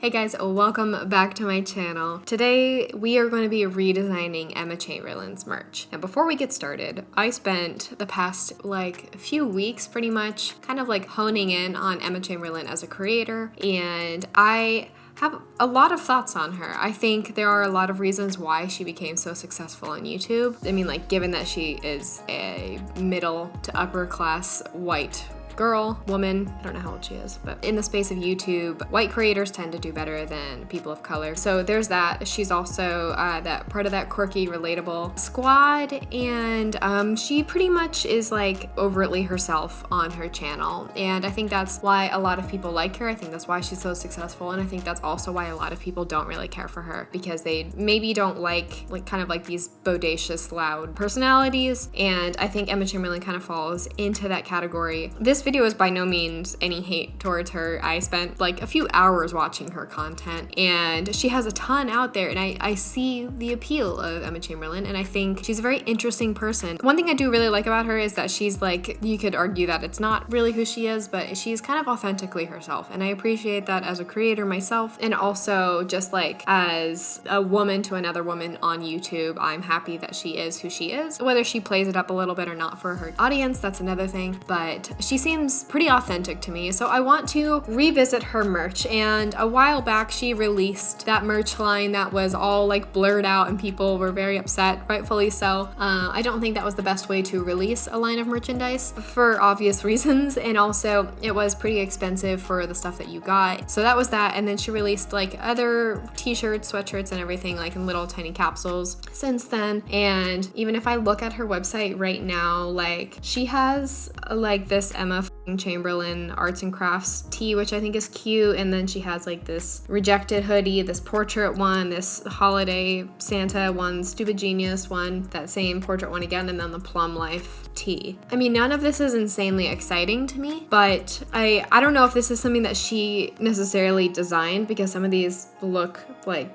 Hey guys, welcome back to my channel. Today we are going to be redesigning Emma Chamberlain's merch. And before we get started, I spent the past few weeks pretty much kind of honing in on Emma Chamberlain as a creator, and I have a lot of thoughts on her. I think there are a lot of reasons why she became so successful on YouTube. I mean, given that she is a middle to upper class white woman, I don't know how old she is, but in the space of YouTube, white creators tend to do better than people of color. So there's that. She's also that part of that quirky, relatable squad, and she pretty much is overtly herself on her channel. And I think that's why a lot of people like her. I think that's why she's so successful, and I think that's also why a lot of people don't really care for her, because they maybe don't like these bodacious, loud personalities. And I think Emma Chamberlain kind of falls into that category. This video is by no means any hate towards her. I spent a few hours watching her content, and she has a ton out there, and I see the appeal of Emma Chamberlain, and I think she's a very interesting person. One thing I do really like about her is that she's you could argue that it's not really who she is, but she's kind of authentically herself, and I appreciate that as a creator myself, and also just as a woman to another woman on YouTube. I'm happy that she is who she is. Whether she plays it up a little bit or not for her audience, that's another thing, but she seems pretty authentic to me. So I want to revisit her merch, and a while back she released that merch line that was all blurred out, and people were very upset, rightfully so. I don't think that was the best way to release a line of merchandise for obvious reasons, and also it was pretty expensive for the stuff that you got. So that was that, and then she released other t-shirts, sweatshirts, and everything in little tiny capsules since then. And even if I look at her website right now, she has this Emma Chamberlain arts and crafts tee, which I think is cute, and then she has this rejected hoodie, this portrait one, this holiday Santa one, stupid genius one, that same portrait one again, and then the plum life tee. I mean, none of this is insanely exciting to me, but I don't know if this is something that she necessarily designed, because some of these look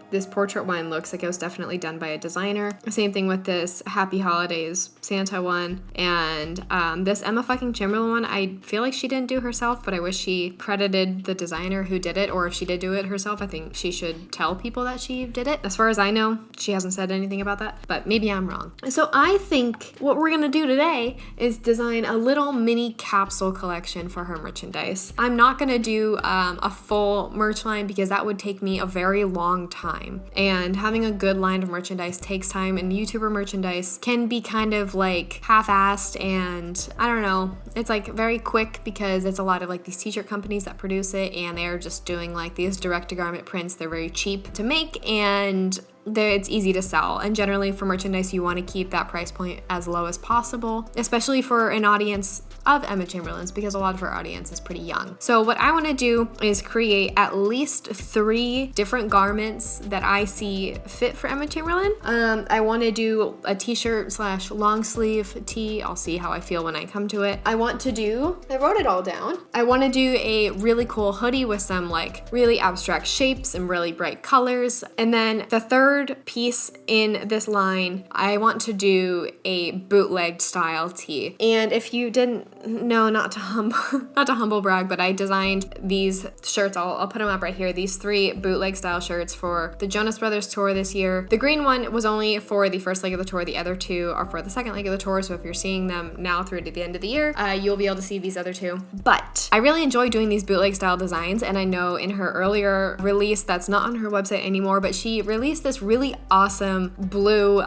this portrait one looks like it was definitely done by a designer. Same thing with this Happy Holidays Santa one, and this Emma fucking Chamberlain one, I feel like she didn't do herself, but I wish she credited the designer who did it, or if she did do it herself, I think she should tell people that she did it. As far as I know, she hasn't said anything about that, but maybe I'm wrong. So I think what we're gonna do today is design a little mini capsule collection for her merchandise. I'm not gonna do a full merch line, because that would take me a very long time, and having a good line of merchandise takes time, and YouTuber merchandise can be kind of half-assed, and I don't know, it's very quick, because it's a lot of these t-shirt companies that produce it, and they're just doing these direct-to-garment prints. They're very cheap to make, and it's easy to sell, and generally for merchandise you want to keep that price point as low as possible, especially for an audience of Emma Chamberlain's, because a lot of her audience is pretty young. So what I want to do is create at least 3 different garments that I see fit for Emma Chamberlain. I want to do a t-shirt / long sleeve tee. I'll see how I feel when I come to it. I wrote it all down. I want to do a really cool hoodie with some really abstract shapes and really bright colors. And then the third piece in this line, I want to do a bootleg style tee. And if you didn't know, not to humble brag, but I designed these shirts. I'll put them up right here. These 3 bootleg style shirts for the Jonas Brothers tour this year. The green one was only for the first leg of the tour. The other 2 are for the second leg of the tour. So if you're seeing them now through to the end of the year, you'll be able to see these other 2. But I really enjoy doing these bootleg style designs, and I know in her earlier release that's not on her website anymore, but she released this really awesome blue,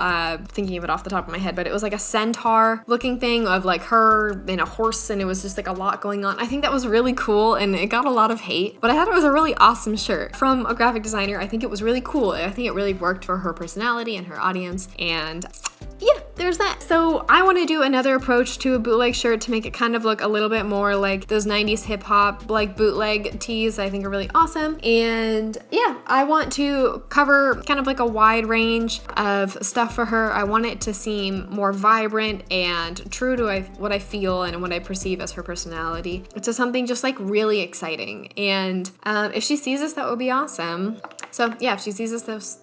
thinking of it off the top of my head, but it was a centaur looking thing of her in a horse, and it was just a lot going on. I think that was really cool, and it got a lot of hate, but I thought it was a really awesome shirt from a graphic designer. I think it was really cool. I think it really worked for her personality and her audience, and yeah, there's that. So I want to do another approach to a bootleg shirt to make it kind of look a little bit more like those 90s hip hop bootleg tees I think are really awesome. And yeah, I want to cover kind of a wide range of stuff for her. I want it to seem more vibrant and true to what I feel and what I perceive as her personality, to something just really exciting. And if she sees this, that would be awesome. So yeah, if she sees this,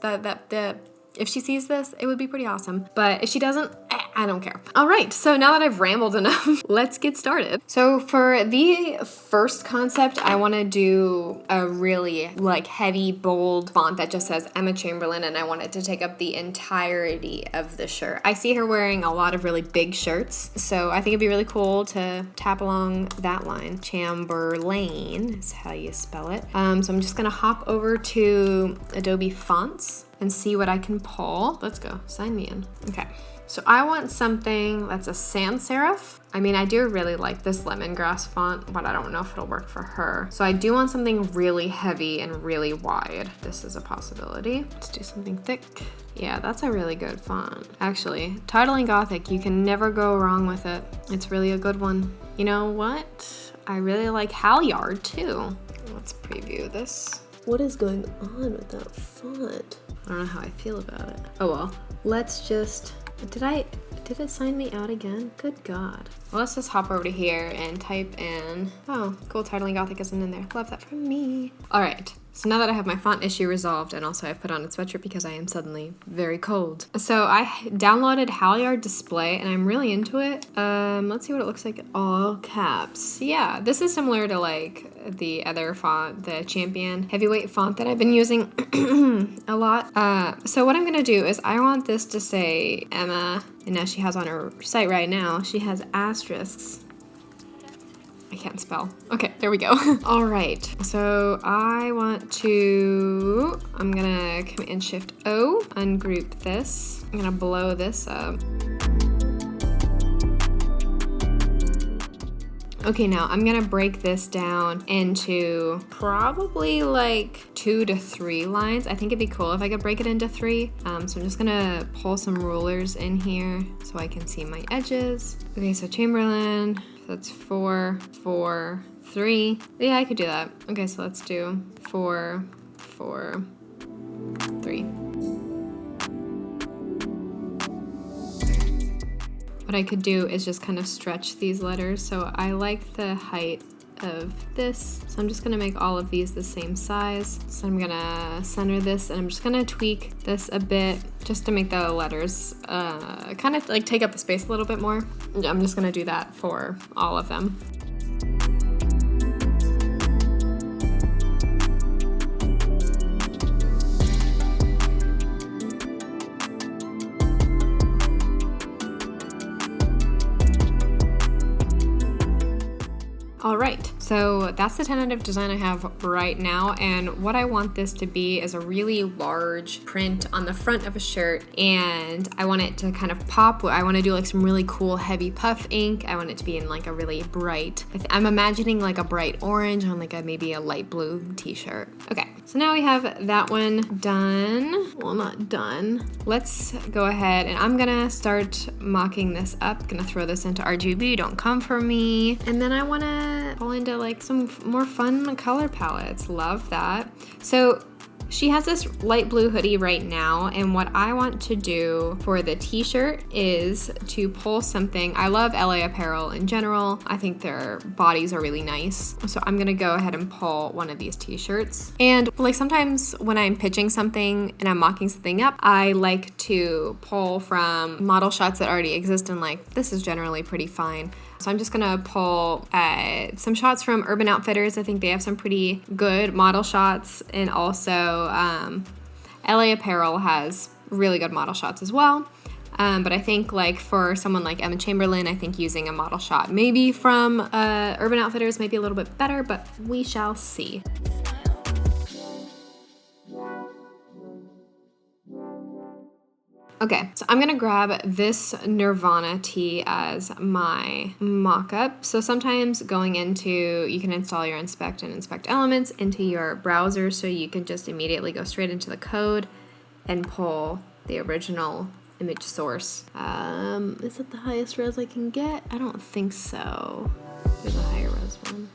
If she sees this, it would be pretty awesome. But if she doesn't, I don't care. All right, so now that I've rambled enough, let's get started. So for the first concept, I want to do a really like heavy, bold font that just says Emma Chamberlain, and I want it to take up the entirety of the shirt. I see her wearing a lot of really big shirts, so I think it'd be really cool to tap along that line. Chamberlain is how you spell it. So I'm just gonna hop over to Adobe Fonts and see what I can pull. Let's go, sign me in. Okay. So I want something that's a sans serif. I mean, I do really like this lemongrass font, but I don't know if it'll work for her. So I do want something really heavy and really wide. This is a possibility. Let's do something thick. Yeah, that's a really good font. Actually, Titling Gothic, you can never go wrong with it. It's really a good one. You know what? I really like Halyard too. Let's preview this. What is going on with that font? I don't know how I feel about it. Oh well, let's just, did it sign me out again? Good God. Well, let's just hop over to here and type in, oh, cool, Titling Gothic isn't in there. Love that from me. All right, so now that I have my font issue resolved, and also I've put on a sweatshirt because I am suddenly very cold. So I downloaded Halyard Display and I'm really into it. Let's see what it looks like, all caps. Yeah, this is similar to like the other font, the Champion heavyweight font that I've been using a lot. So what I'm gonna do is I want this to say Emma, and now she has on her site right now, she has asterisks. I can't spell. Okay, there we go. All right, so I want to, I'm gonna Command Shift O, ungroup this. I'm gonna blow this up. Okay, now I'm gonna break this down into probably like 2 to 3 lines. I think it'd be cool if I could break it into 3. So I'm just gonna pull some rulers in here so I can see my edges. Okay, so Chamberlain, that's 4, 4, 3. Yeah, I could do that. Okay, so let's do 4, 4, 3. What I could do is just kind of stretch these letters. So I like the height of this. So I'm just gonna make all of these the same size. So I'm gonna center this and I'm just gonna tweak this a bit just to make the letters kind of like take up the space a little bit more. I'm just gonna do that for all of them. All right, so that's the tentative design I have right now, and what I want this to be is a really large print on the front of a shirt, and I want it to kind of pop. I want to do like some really cool heavy puff ink. I want it to be in like a really bright, I'm imagining like a bright orange on like maybe a light blue t-shirt. Okay, so now we have that one done. Well, not done. Let's go ahead and I'm gonna start mocking this up. Gonna throw this into RGB, don't come for me. And then I wanna pull into like some more fun color palettes. Love that. So she has this light blue hoodie right now, and what I want to do for the t-shirt is to pull something. I love LA Apparel in general. I think their bodies are really nice. So I'm gonna go ahead and pull one of these t-shirts. And like sometimes when I'm pitching something and I'm mocking something up, I like to pull from model shots that already exist, and like this is generally pretty fine. So I'm just gonna pull some shots from Urban Outfitters. I think they have some pretty good model shots, and also LA Apparel has really good model shots as well. But I think like for someone like Emma Chamberlain, I think using a model shot maybe from Urban Outfitters might be a little bit better, but we shall see. Okay, so I'm gonna grab this Nirvana tee as my mock-up. So sometimes going into, you can install your inspect and inspect elements into your browser, so you can just immediately go straight into the code and pull the original image source. Is it the highest res I can get? I don't think so. There's a higher res one.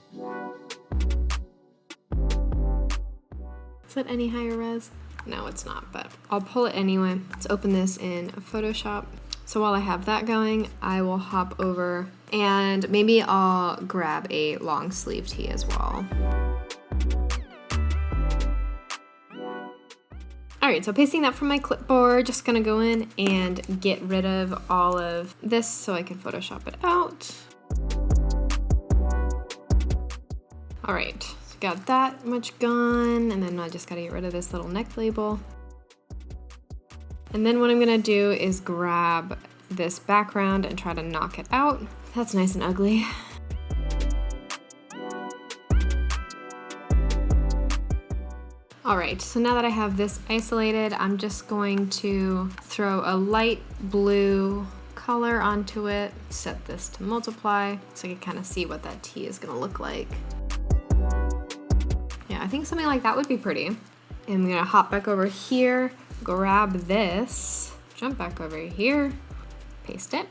Is it any higher res? No, it's not, but I'll pull it anyway. Let's open this in Photoshop. So while I have that going, I will hop over and maybe I'll grab a long sleeve tee as well. All right, so pasting that from my clipboard, just gonna go in and get rid of all of this so I can Photoshop it out. All right, so got that much gone, and then I just gotta get rid of this little neck label. And then what I'm gonna do is grab this background and try to knock it out. That's nice and ugly. All right, so now that I have this isolated, I'm just going to throw a light blue color onto it, set this to multiply so I can kind of see what that T is gonna look like. Yeah, I think something like that would be pretty. And I'm gonna hop back over here, grab this, jump back over here, paste it.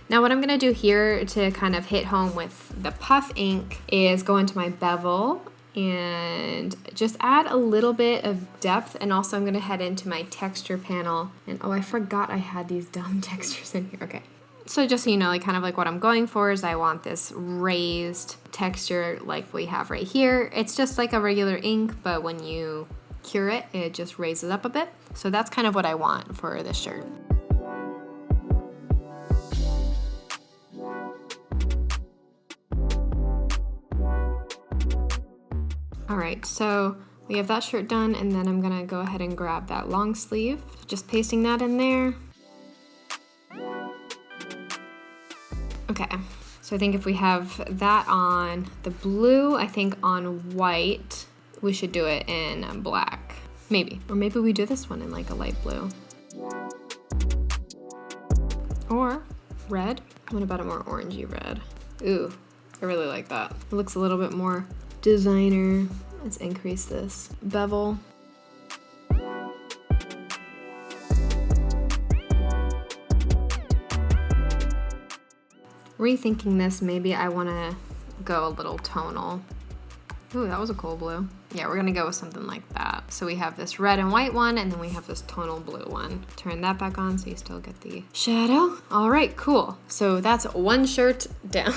Now what I'm gonna do here to kind of hit home with the puff ink is go into my bevel and just add a little bit of depth, and also I'm gonna head into my texture panel, and oh, I forgot I had these dumb textures in here. Okay, so just so you know, like kind of like what I'm going for is I want this raised texture like we have right here. It's just like a regular ink, but when you cure it, it just raises up a bit. So that's kind of what I want for this shirt. All right, so we have that shirt done, and then I'm gonna go ahead and grab that long sleeve, just pasting that in there. Okay, so I think if we have that on the blue, I think on white, we should do it in black, maybe. Or maybe we do this one in like a light blue. Or red. What about a more orangey red? Ooh, I really like that. It looks a little bit more designer. Let's increase this bevel. Rethinking this, maybe I want to go a little tonal. Ooh, that was a cool blue. Yeah, we're gonna go with something like that. So we have this red and white one, and then we have this tonal blue one. Turn that back on so you still get the shadow. All right, cool. So that's one shirt down.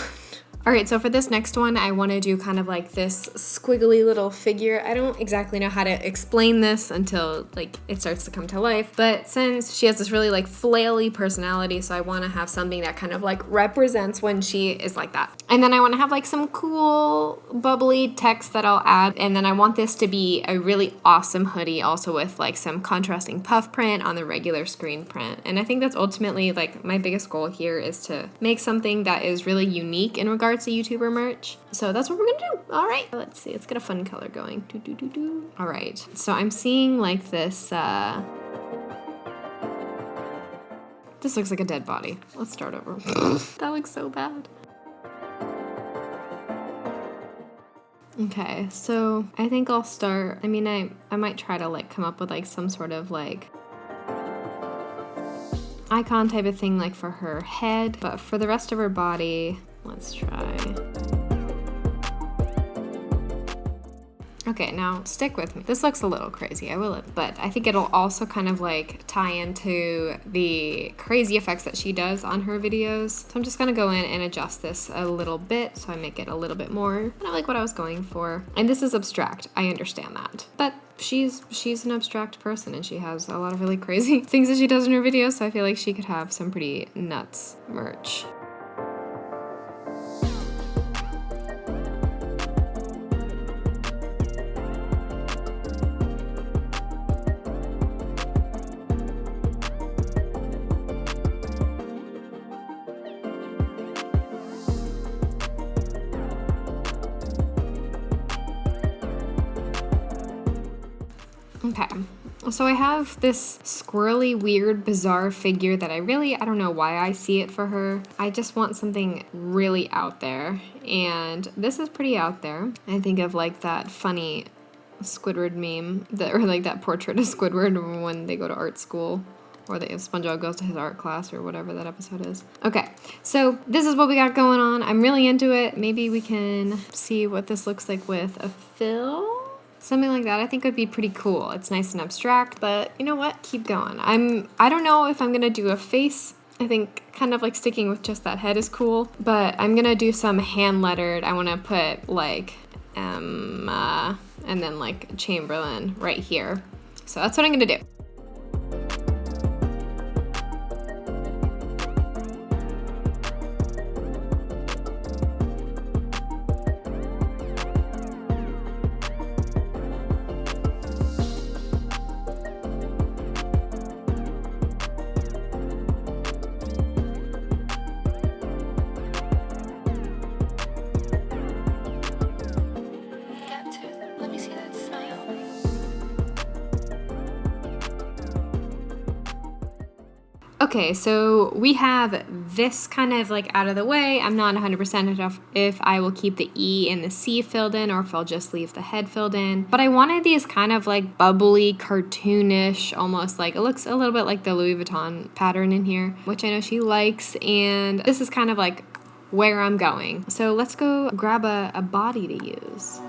All right, so for this next one, I want to do kind of like this squiggly little figure. I don't exactly know how to explain this until like it starts to come to life, but since she has this really like flaily personality, so I want to have something that kind of like represents when she is like that. And then I want to have like some cool bubbly text that I'll add, and then I want this to be a really awesome hoodie also with like some contrasting puff print on the regular screen print. And I think that's ultimately like my biggest goal here is to make something that is really unique in regards to YouTuber merch. So that's what we're gonna do. All right, let's see, let's get a fun color going. All right, so I'm seeing like this, this looks like a dead body. Let's start over. That looks so bad. Okay, so I think I'll start, I mean, I might try to like come up with like some sort of like icon type of thing like for her head, but for the rest of her body, let's try. Okay, now stick with me. This looks a little crazy, I will admit, but I think it'll also kind of like tie into the crazy effects that she does on her videos. So I'm just gonna go in and adjust this a little bit so I make it a little bit more kind of like what I was going for. And this is abstract, I understand that. But she's an abstract person and she has a lot of really crazy things that she does in her videos, so I feel like she could have some pretty nuts merch. Okay, so I have this squirrely, weird, bizarre figure that I don't know why I see it for her. I just want something really out there, and this is pretty out there. I think of like that funny Squidward meme, or like that portrait of Squidward when they go to art school, or that SpongeBob goes to his art class, or whatever that episode is. Okay, so this is what we got going on. I'm really into it. Maybe we can see what this looks like with a fill. Something like that I think would be pretty cool. It's nice and abstract, but you know what? Keep going. I don't know if I'm gonna do a face. I think kind of like sticking with just that head is cool, but I'm gonna do some hand lettered. I wanna put like and then like Chamberlain right here. So that's what I'm gonna do. Okay, so we have this kind of like out of the way. I'm not 100% if I will keep the E and the C filled in or if I'll just leave the head filled in. But I wanted these kind of like bubbly, cartoonish, almost like, it looks a little bit like the Louis Vuitton pattern in here, which I know she likes. And this is kind of like where I'm going. So let's go grab a body to use.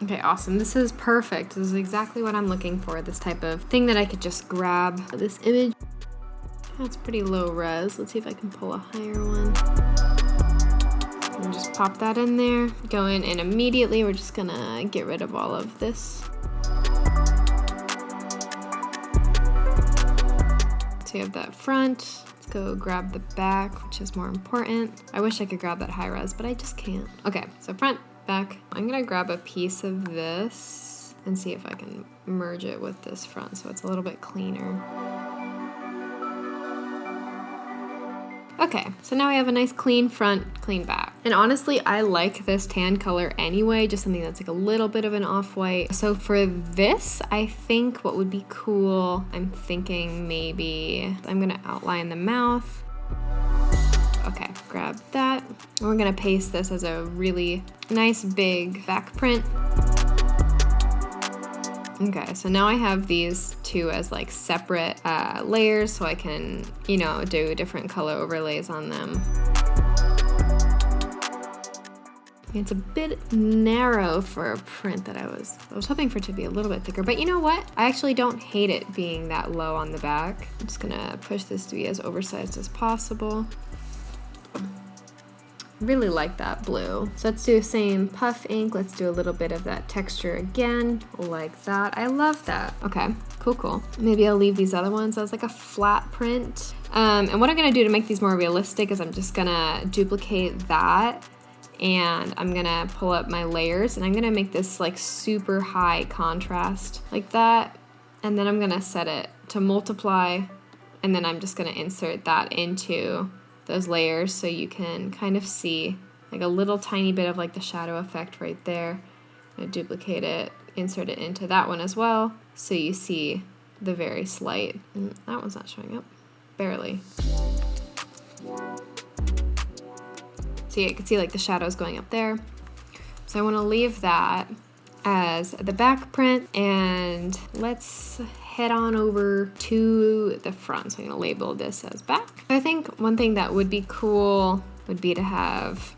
Okay, awesome. This is perfect. This is exactly what I'm looking for, this type of thing that I could just grab. This image, that's pretty low res. Let's see if I can pull a higher one. And just pop that in there. Go in and immediately we're just gonna get rid of all of this. So you have that front. Let's go grab the back, which is more important. I wish I could grab that high res, but I just can't. Okay, so front, back. I'm gonna grab a piece of this and see if I can merge it with this front so it's a little bit cleaner. Okay, so now I have a nice clean front, clean back. And honestly, I like this tan color anyway, just something that's like a little bit of an off-white. So for this, I think what would be cool, I'm thinking maybe I'm gonna outline the mouth. Okay, grab that. And we're gonna paste this as a really nice big back print. Okay, so now I have these two as like separate layers so I can, you know, do different color overlays on them. It's a bit narrow for a print that I was hoping for it to be a little bit thicker, but you know what? I actually don't hate it being that low on the back. I'm just gonna push this to be as oversized as possible. Really like that blue. So let's do the same puff ink. Let's do a little bit of that texture again, like that. I love that. Okay, cool. Maybe I'll leave these other ones as like a flat print. And what I'm gonna do to make these more realistic is I'm just gonna duplicate that and I'm gonna pull up my layers and I'm gonna make this like super high contrast like that. And then I'm gonna set it to multiply and then I'm just gonna insert that into those layers so you can kind of see like a little tiny bit of like the shadow effect right there. I'm gonna duplicate it, insert it into that one as well so you see the very slight. That one's not showing up, barely. So you can see like the shadows going up there. So I want to leave that as the back print and let's head on over to the front. So I'm gonna label this as back. I think one thing that would be cool would be to have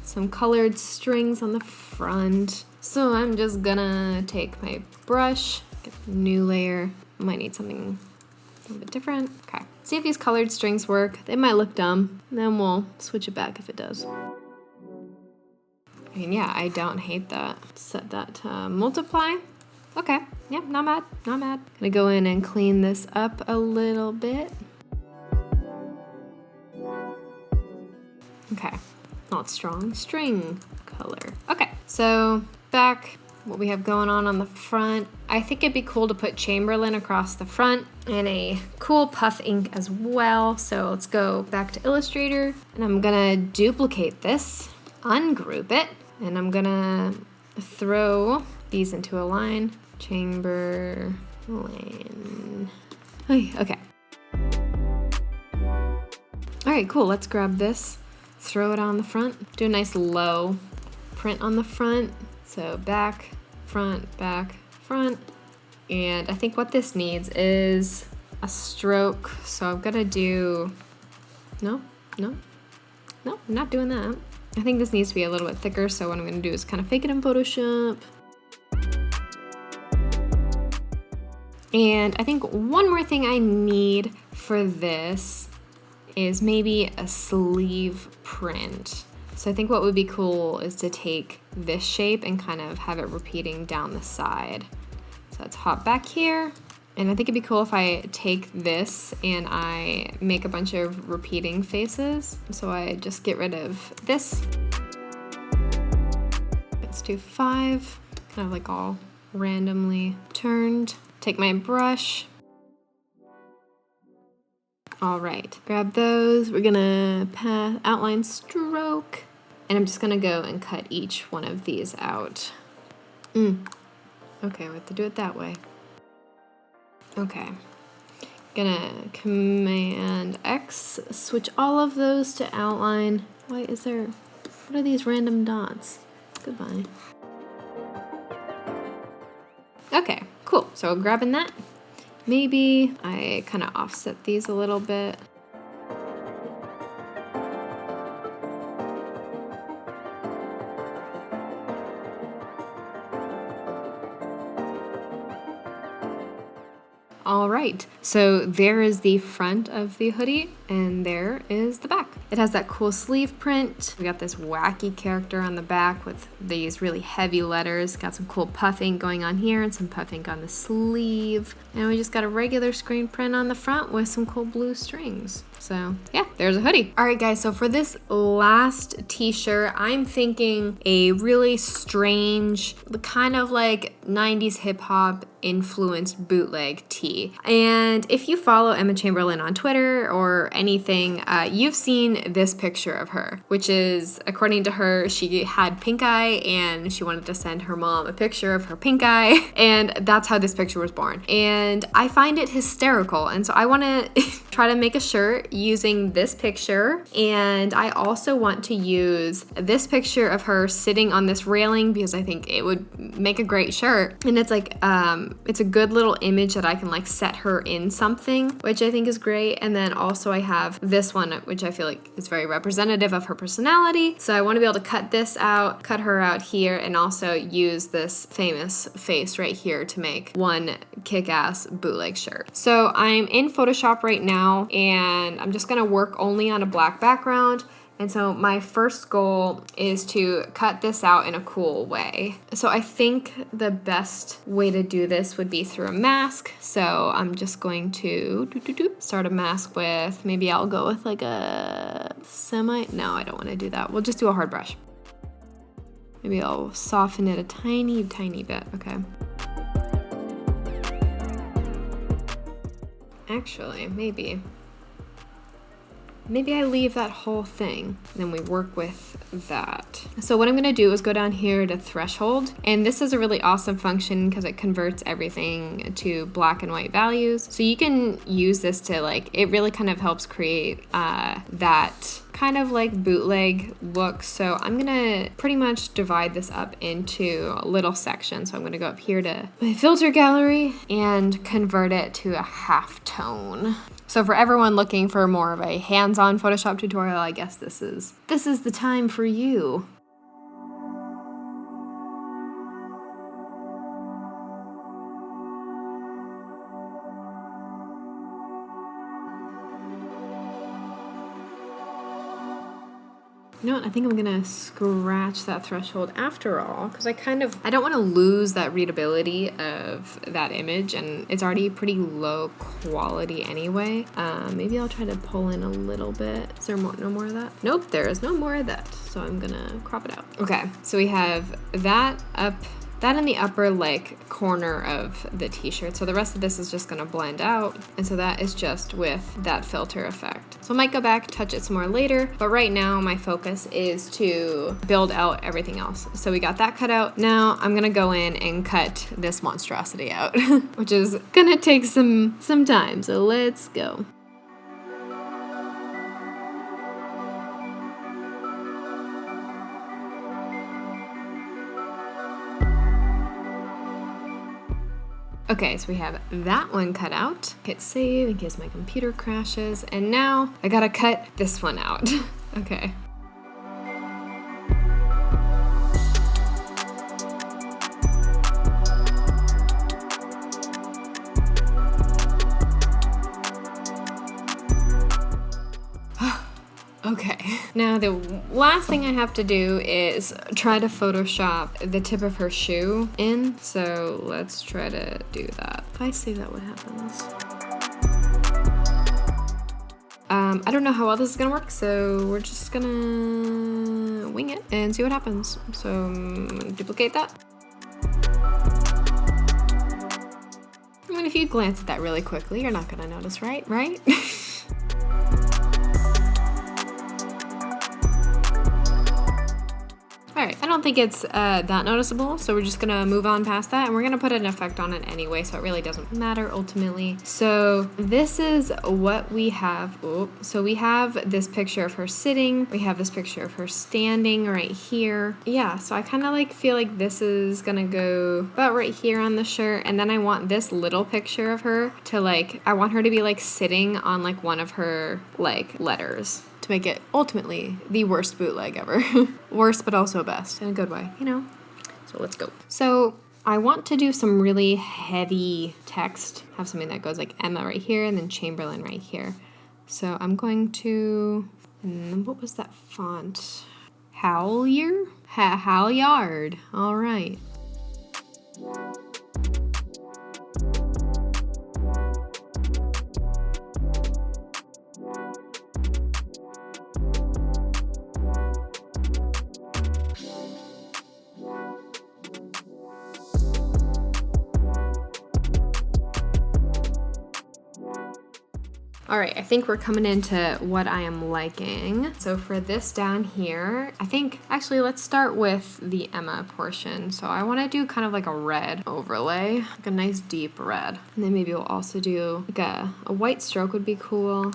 some colored strings on the front. So I'm just gonna take my brush, get a new layer. I might need something a little bit different. Okay, see if these colored strings work. They might look dumb, and then we'll switch it back if it does. I mean, yeah, I don't hate that. Set that to multiply. Okay, yeah, not bad, not bad. Gonna go in and clean this up a little bit. Okay, not strong string color. Okay, so back, what we have going on the front. I think it'd be cool to put Chamberlain across the front and a cool puff ink as well. So let's go back to Illustrator and I'm gonna duplicate this, ungroup it, and I'm gonna throw these into a line. Chamberlain. Okay. All right, cool. Let's grab this, throw it on the front, do a nice low print on the front. So back, front, and I think what this needs is a stroke. So I'm gonna do, no, I'm not doing that. I think this needs to be a little bit thicker. So what I'm gonna do is kind of fake it in Photoshop. And I think one more thing I need for this is maybe a sleeve print. So I think what would be cool is to take this shape and kind of have it repeating down the side. So let's hop back here. And I think it'd be cool if I take this and I make a bunch of repeating faces. So I just get rid of this. Let's do 5, kind of like all randomly turned. Take my brush. All right, grab those. We're gonna outline stroke. And I'm just gonna go and cut each one of these out. Okay, we have to do it that way. Okay, gonna Command X, switch all of those to outline. Why is there, what are these random dots? Goodbye. Okay, cool, so grabbing that. Maybe I kind of offset these a little bit. All right, so there is the front of the hoodie and there is the back. It has that cool sleeve print. We got this wacky character on the back with these really heavy letters. Got some cool puff ink going on here and some puff ink on the sleeve. And we just got a regular screen print on the front with some cool blue strings. So yeah, there's a hoodie. All right guys, so for this last t-shirt, I'm thinking a really strange, kind of like 90s hip hop influenced bootleg tee. And if you follow Emma Chamberlain on Twitter or anything, you've seen this picture of her, which is, according to her, she had pink eye and she wanted to send her mom a picture of her pink eye. And that's how this picture was born. And I find it hysterical. And so I want to try to make a shirt using this picture. And I also want to use this picture of her sitting on this railing because I think it would make a great shirt. And it's like, it's a good little image that I can like set her in something, which I think is great. And then also I have this one, which I feel like is very representative of her personality. So I want to be able to cut this out, cut her out here, and also use this famous face right here to make one kick-ass bootleg shirt. So I'm in Photoshop right now and I'm just gonna work only on a black background. And so my first goal is to cut this out in a cool way. So I think the best way to do this would be through a mask. So I'm just going to start a mask with, maybe I'll go with like a no, I don't want to do that. We'll just do a hard brush. Maybe I'll soften it a tiny, tiny bit, okay. Actually, maybe I leave that whole thing, then we work with that. So what I'm gonna do is go down here to threshold, and this is a really awesome function because it converts everything to black and white values. So you can use this to like, it really kind of helps create that kind of like bootleg look. So I'm gonna pretty much divide this up into little sections. So I'm gonna go up here to my filter gallery and convert it to a half tone. So for everyone looking for more of a hands-on Photoshop tutorial, I guess this is the time for you. You know what, I think I'm gonna scratch that threshold after all, because I don't want to lose that readability of that image, and it's already pretty low quality anyway. Maybe I'll try to pull in a little bit. Is there no more of that? Nope, there is no more of that, so I'm gonna crop it out. Okay, so we have that up, that in the upper like corner of the t-shirt. So the rest of this is just gonna blend out. And so that is just with that filter effect. So I might go back, touch it some more later, but right now my focus is to build out everything else. So we got that cut out. Now I'm gonna go in and cut this monstrosity out, which is gonna take some time. So let's go. Okay, so we have that one cut out. Hit save in case my computer crashes. And now I gotta cut this one out. Okay. Okay. Now the last thing I have to do is try to Photoshop the tip of her shoe in. So let's try to do that. If I say that, what happens? I don't know how well this is gonna work, so we're just gonna wing it and see what happens. So duplicate that. I mean, if you glance at that really quickly, you're not gonna notice, right? Right? All right, I don't think it's that noticeable, so we're just gonna move on past that, and we're gonna put an effect on it anyway, so it really doesn't matter ultimately. So this is what we have. So we have this picture of her sitting, we have this picture of her standing right here. Yeah, so I kind of like feel like this is gonna go about right here on the shirt, and then I want this little picture of her to like, I want her to be like sitting on like one of her like letters, to make it ultimately the worst bootleg ever. Worst, but also best in a good way, you know? So let's go. So I want to do some really heavy text, have something that goes like Emma right here and then Chamberlain right here. So I'm going to, what was that font? Howlier? Halyard. All right. All right, I think we're coming into what I am liking. So for this down here, I think, actually let's start with the Emma portion. So I wanna do kind of like a red overlay, like a nice deep red. And then maybe we'll also do like a white stroke would be cool.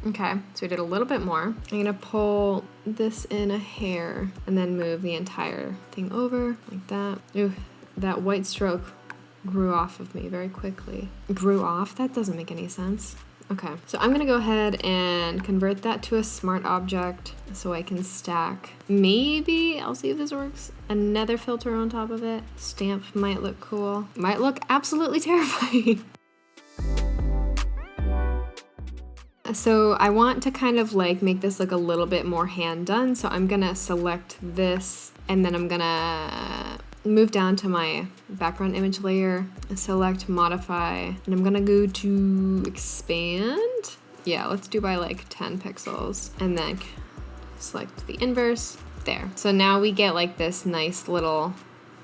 Okay, so we did a little bit more. I'm gonna pull this in a hair and then move the entire thing over like that. Ooh, that white stroke grew off of me very quickly. Grew off? That doesn't make any sense. Okay, so I'm gonna go ahead and convert that to a smart object so I can stack, maybe, I'll see if this works, another filter on top of it. Stamp might look cool. Might look absolutely terrifying. So I want to kind of like make this look a little bit more hand done. So I'm gonna select this and then I'm gonna move down to my background image layer, select modify, and I'm gonna go to expand. Yeah, let's do by like 10 pixels and then select the inverse there. So now we get like this nice little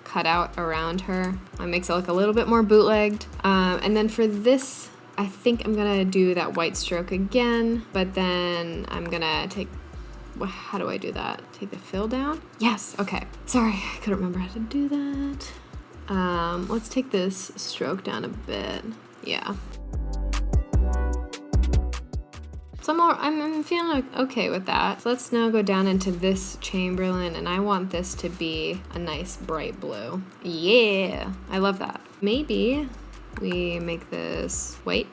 cutout around her. It makes it look a little bit more bootlegged. And then for this, I think I'm gonna do that white stroke again, but then I'm gonna take, how do I do that? Take the fill down? Yes, okay. Sorry, I couldn't remember how to do that. Let's take this stroke down a bit. Yeah. So I'm feeling like okay with that. So let's now go down into this Chamberlain, and I want this to be a nice bright blue. Yeah, I love that. Maybe we make this white.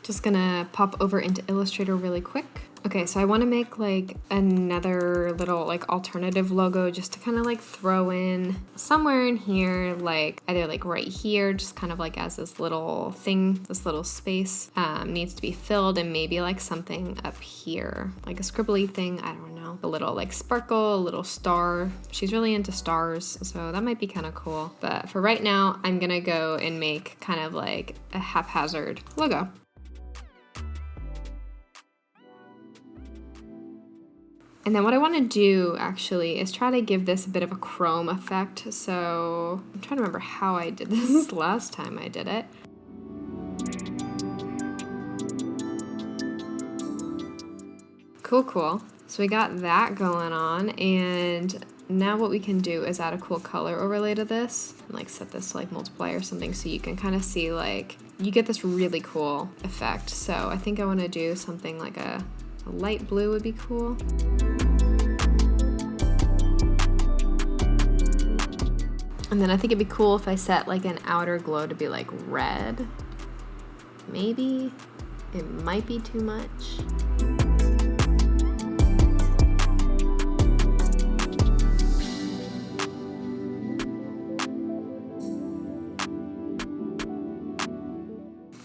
Just gonna pop over into Illustrator really quick. Okay, so I wanna make like another little like alternative logo just to kind of like throw in somewhere in here, like either like right here, just kind of like as this little thing, this little space needs to be filled, and maybe like something up here, like a scribbly thing, I don't know. A little like sparkle, a little star. She's really into stars, so that might be kind of cool. But for right now, I'm gonna go and make kind of like a haphazard logo. And then what I want to do actually is try to give this a bit of a chrome effect. So I'm trying to remember how I did this last time I did it. Cool, cool. So we got that going on, and now what we can do is add a cool color overlay to this and like set this to like multiply or something so you can kind of see like, you get this really cool effect. So I think I want to do something like a light blue would be cool. And then I think it'd be cool if I set like an outer glow to be like red. Maybe. It might be too much.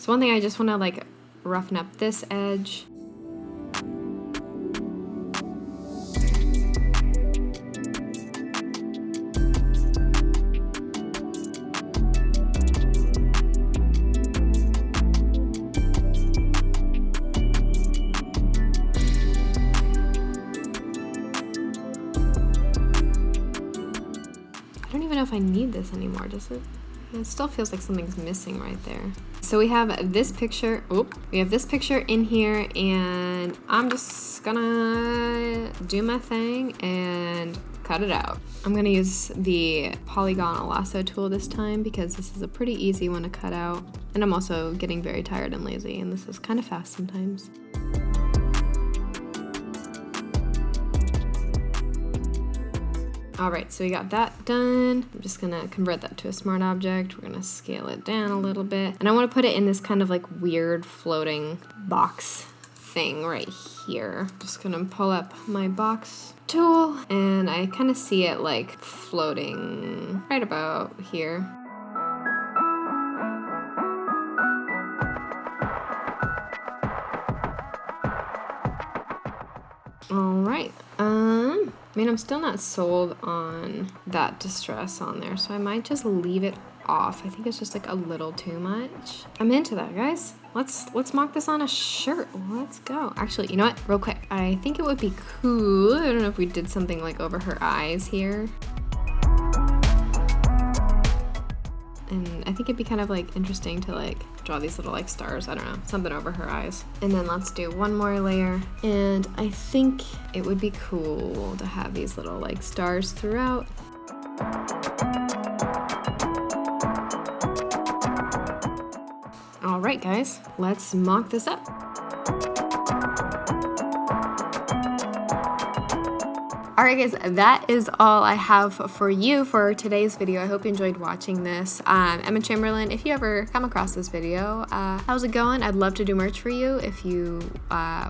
So one thing, I just want to like roughen up this edge. I don't even know if I need this anymore, does it? It still feels like something's missing right there. So we have this picture, we have this picture in here, and I'm just gonna do my thing and cut it out. I'm gonna use the polygonal lasso tool this time because this is a pretty easy one to cut out. And I'm also getting very tired and lazy, and this is kind of fast sometimes. All right, so we got that done. I'm just gonna convert that to a smart object. We're gonna scale it down a little bit. And I wanna put it in this kind of like weird floating box thing right here. Just gonna pull up my box tool, and I kind of see it like floating right about here. All right, I mean, I'm still not sold on that distress on there, so I might just leave it off. I think it's just like a little too much. I'm into that, guys. Let's mock this on a shirt. Let's go. Actually, you know what? Real quick, I think it would be cool. I don't know if we did something like over her eyes here. And I think it'd be kind of like interesting to like draw these little like stars, I don't know, something over her eyes. And then let's do one more layer. And I think it would be cool to have these little like stars throughout. All right, guys, let's mock this up. Alright guys, that is all I have for you for today's video. I hope you enjoyed watching this. Emma Chamberlain, if you ever come across this video, how's it going? I'd love to do merch for you if you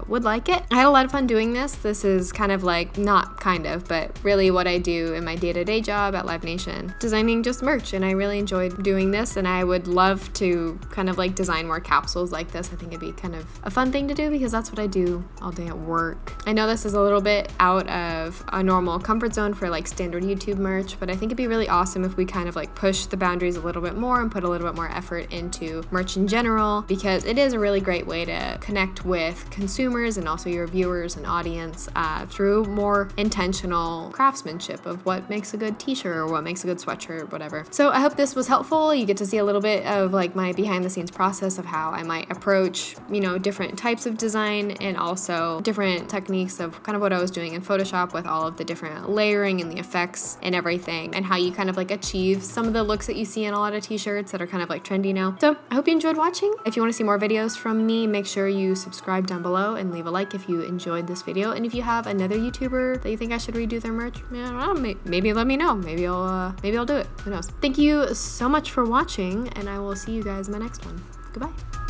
would like it. I had a lot of fun doing this. This is kind of like, not kind of, but really what I do in my day-to-day job at Live Nation. Designing just merch, and I really enjoyed doing this, and I would love to kind of like design more capsules like this. I think it'd be kind of a fun thing to do because that's what I do all day at work. I know this is a little bit out of a normal comfort zone for like standard YouTube merch, but I think it'd be really awesome if we kind of like push the boundaries a little bit more and put a little bit more effort into merch in general, because it is a really great way to connect with consumers and also your viewers and audience through more intentional craftsmanship of what makes a good t-shirt or what makes a good sweatshirt, whatever. So I hope this was helpful. You get to see a little bit of like my behind the scenes process of how I might approach, you know, different types of design, and also different techniques of kind of what I was doing in Photoshop with all of the different layering and the effects and everything, and how you kind of like achieve some of the looks that you see in a lot of t-shirts that are kind of like trendy now. So I hope you enjoyed watching. If you want to see more videos from me, make sure you subscribe down below and leave a like if you enjoyed this video. And if you have another YouTuber that you think I should redo their merch, I don't know, maybe let me know. Maybe I'll do it. Who knows? Thank you so much for watching, and I will see you guys in my next one. Goodbye.